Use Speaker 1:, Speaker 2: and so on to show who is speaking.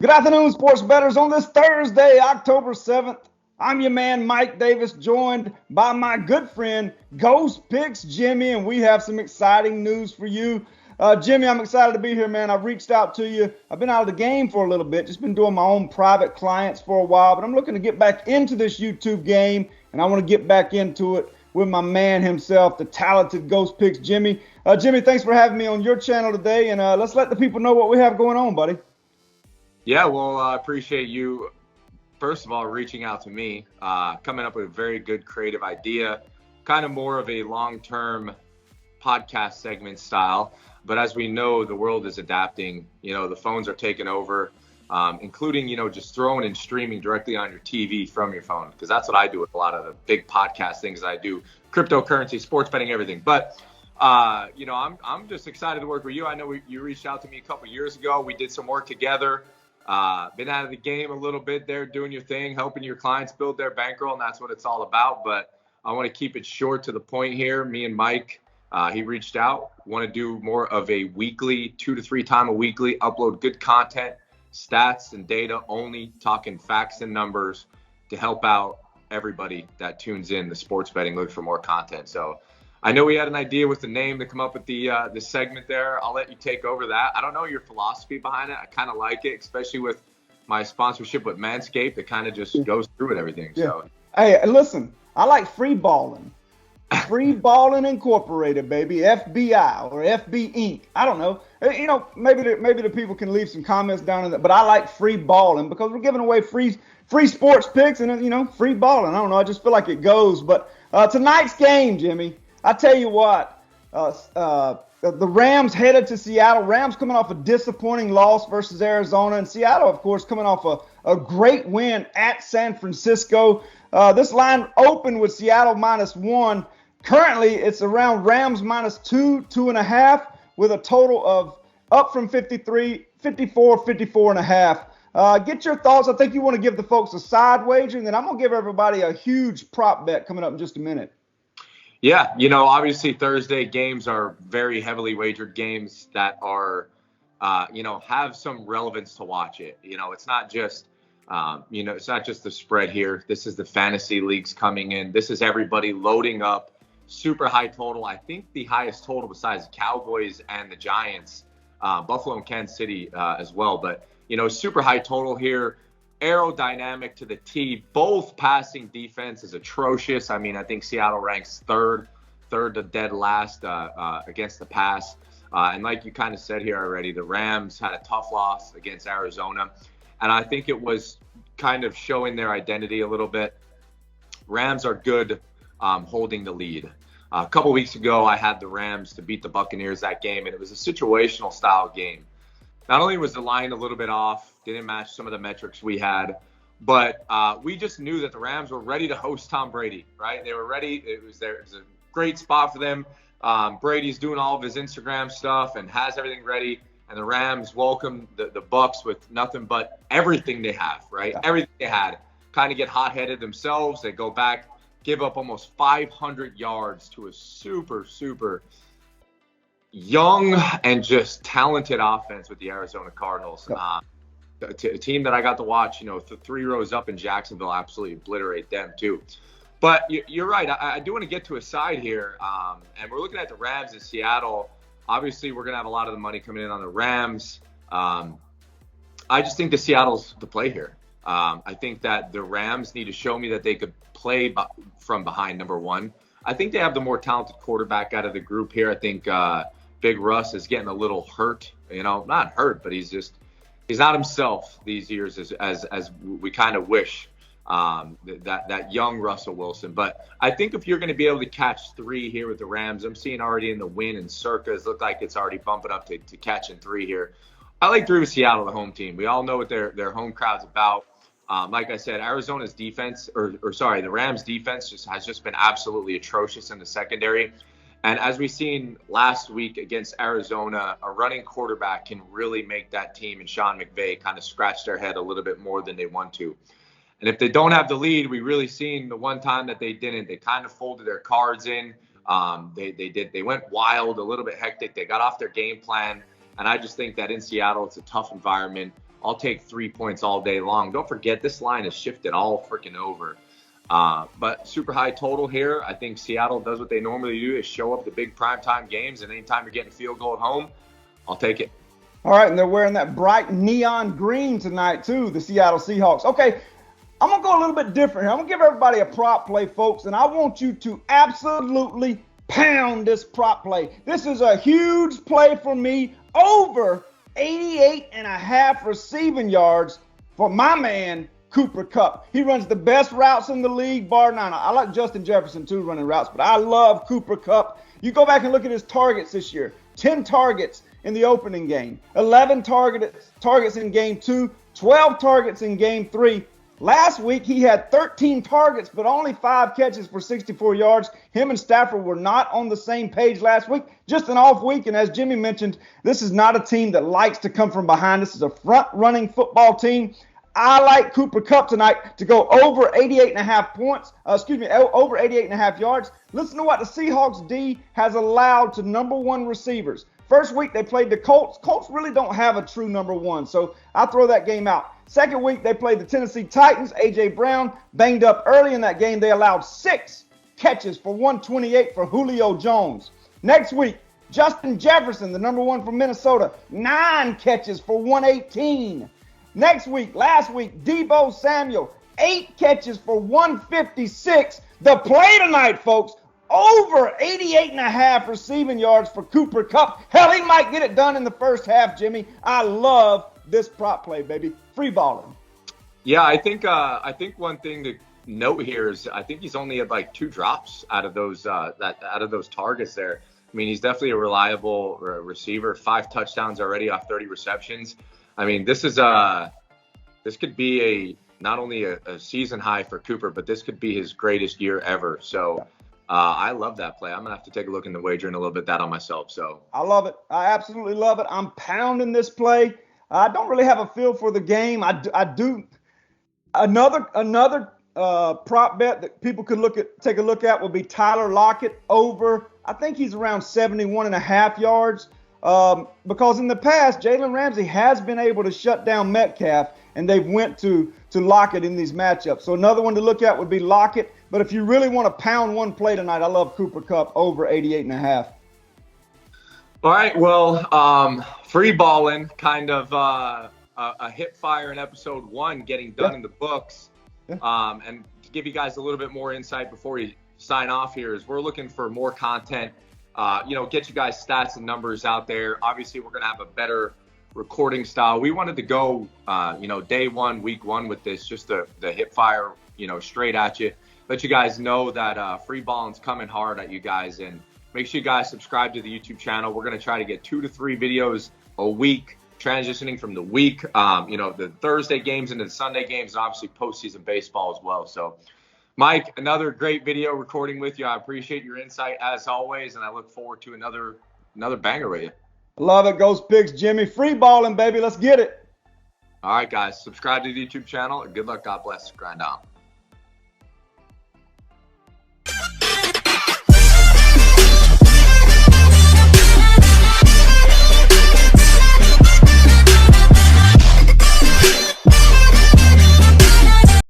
Speaker 1: Good afternoon, sports bettors. On this Thursday, October 7th, I'm your man, Mike Davis, joined by my good friend, Ghost Picks Jimmy, and we have some exciting news for you. Jimmy, I'm excited to be here, man. I've reached out to you. I've been out of the game for a little bit, just been doing my own private clients for a while, but I'm looking to get back into this YouTube game, and I want to get back into it with my man himself, the talented Ghost Picks Jimmy. Jimmy, thanks for having me on your channel today, and let's let the people know what we have going on, buddy.
Speaker 2: Yeah, well, I appreciate you, first of all, reaching out to me, coming up with a very good creative idea, kind of more of a long-term podcast segment style. But as we know, the world is adapting. The phones are taking over, including, just throwing and streaming directly on your TV from your phone, because that's what I do with a lot of the big podcast things I do, cryptocurrency, sports betting, everything. But I'm just excited to work with you. I know you reached out to me a couple years ago. We did some work together. Been out of the game a little bit there, doing your thing, helping your clients build their bankroll, and that's what it's all about. But I want to keep it short to the point here. Me and Mike, he reached out, want to do more of a weekly, 2 to 3 times a weekly, upload good content, stats and data only, talking facts and numbers to help out everybody that tunes in the sports betting, look for more content. So I know we had an idea with the name to come up with the segment there. I'll let you take over that. I don't know your philosophy behind it. I kind of like it, especially with my sponsorship with Manscaped. It kind of just goes through with everything.
Speaker 1: Yeah.
Speaker 2: So,
Speaker 1: hey, listen, I like free balling. Free Ballin Incorporated, baby, FBI or FB Inc. I don't know. Maybe the people can leave some comments down in that. But I like free balling because we're giving away free sports picks and free balling. I don't know. I just feel like it goes. But tonight's game, Jimmy, I tell you what, the Rams headed to Seattle. Rams coming off a disappointing loss versus Arizona, and Seattle, of course, coming off a great win at San Francisco. This line opened with Seattle -1. Currently, it's around Rams -2, 2.5, with a total of up from 53, 54, 54.5. Get your thoughts. I think you want to give the folks a side wager, and then I'm going to give everybody a huge prop bet coming up in just a minute.
Speaker 2: Yeah, obviously Thursday games are very heavily wagered games that are, have some relevance to watch it. It's not just, it's not just the spread here. This is the fantasy leagues coming in. This is everybody loading up. Super high total. I think the highest total besides the Cowboys and the Giants, Buffalo and Kansas City as well. But, super high total here. Aerodynamic to the T. Both passing defense is atrocious. I mean, I think Seattle ranks third to dead last against the pass. And like you kind of said here already, the Rams had a tough loss against Arizona. And I think it was kind of showing their identity a little bit. Rams are good holding the lead. A couple weeks ago, I had the Rams to beat the Buccaneers that game, and it was a situational style game. Not only was the line a little bit off, didn't match some of the metrics we had, but we just knew that the Rams were ready to host Tom Brady, right? They were ready. It was a great spot for them. Brady's doing all of his Instagram stuff and has everything ready, and the Rams welcome the Bucs with nothing but everything they have, right? Yeah. Everything they had. Kind of get hot-headed themselves. They go back, give up almost 500 yards to a super, super young and just talented offense with the Arizona Cardinals. A team that I got to watch, 3 rows up in Jacksonville, absolutely obliterate them too. But you're right. I do want to get to a side here. And we're looking at the Rams in Seattle. Obviously, we're going to have a lot of the money coming in on the Rams. I just think the Seattle's the play here. I think that the Rams need to show me that they could play from behind, number one. I think they have the more talented quarterback out of the group here. I think Big Russ is getting a little hurt, not hurt, but he's not himself these years as we kind of wish, that young Russell Wilson. But I think if you're going to be able to catch 3 here with the Rams, I'm seeing already in the win and circas, look like it's already bumping up to catching 3 here. I like 3 with Seattle, the home team. We all know what their home crowd's about. Like I said, Arizona's defense, the Rams' defense has just been absolutely atrocious in the secondary. And as we've seen last week against Arizona, a running quarterback can really make that team and Sean McVay kind of scratch their head a little bit more than they want to. And if they don't have the lead, we really seen the one time that they didn't. They kind of folded their cards in. They went wild, a little bit hectic. They got off their game plan. And I just think that in Seattle, it's a tough environment. I'll take 3 points all day long. Don't forget, this line is shifted all freaking over. But super high total here. I think Seattle does what they normally do, is show up the big primetime games, and anytime you're getting a field goal at home, I'll take it.
Speaker 1: All right, and they're wearing that bright neon green tonight too, the Seattle Seahawks. Okay, I'm going to go a little bit different here. I'm going to give everybody a prop play, folks, and I want you to absolutely pound this prop play. This is a huge play for me, over 88.5 receiving yards for my man, Cooper Kupp. He runs the best routes in the league, bar none. I like Justin Jefferson too running routes, but I love Cooper Kupp. You go back and look at his targets this year. 10 targets in the opening game, 11 targets in game 2, 12 targets in game 3. Last week, he had 13 targets, but only 5 catches for 64 yards. Him and Stafford were not on the same page last week. Just an off week, and as Jimmy mentioned, this is not a team that likes to come from behind. This is a front-running football team. I like Cooper Kupp tonight to go over 88.5 points. Over 88.5 yards. Listen to what the Seahawks D has allowed to number 1 receivers. First week, they played the Colts. Colts really don't have a true number 1, so I'll throw that game out. Second week, they played the Tennessee Titans. A.J. Brown banged up early in that game. They allowed 6 catches for 128 for Julio Jones. Next week, Justin Jefferson, the number 1 from Minnesota, 9 catches for 118. Last week, Deebo Samuel, 8 catches for 156. The play tonight, folks, over 88.5 receiving yards for Cooper Kupp. Hell, he might get it done in the first half, Jimmy. I love this prop play, baby. Free balling.
Speaker 2: Yeah, I think one thing to note here is I think he's only had like 2 drops out of those targets there. I mean, he's definitely a reliable receiver. 5 touchdowns already off 30 receptions. I mean, this could be not only a season high for Cooper, but this could be his greatest year ever. So I love that play. I'm gonna have to take a look in the wager and a little bit that on myself. So
Speaker 1: I love it. I absolutely love it. I'm pounding this play. I don't really have a feel for the game. I do. Another prop bet that people could take a look at would be Tyler Lockett over. I think he's around 71.5 yards. Because in the past, Jalen Ramsey has been able to shut down Metcalf, and they've went to Lockett in these matchups. So another one to look at would be Lockett. But if you really want to pound one play tonight, I love Cooper Kupp over 88.5.
Speaker 2: All right, well, free balling, kind of a hip fire in episode 1 getting done in the books. And to give you guys a little bit more insight before we sign off here is we're looking for more content, get you guys stats and numbers out there. Obviously, we're going to have a better recording style. We wanted to go, day 1, week 1 with this, just the hip fire, straight at you. Let you guys know that free balling's coming hard at you guys, and make sure you guys subscribe to the YouTube channel. We're going to try to get 2 to 3 videos a week, transitioning from the week, the Thursday games into the Sunday games, and obviously postseason baseball as well. So, Mike, another great video recording with you. I appreciate your insight as always, and I look forward to another banger with you.
Speaker 1: Love it. Goes Pigs, Jimmy. Free balling, baby. Let's get it.
Speaker 2: All right, guys. Subscribe to the YouTube channel. Good luck. God bless. Grind on.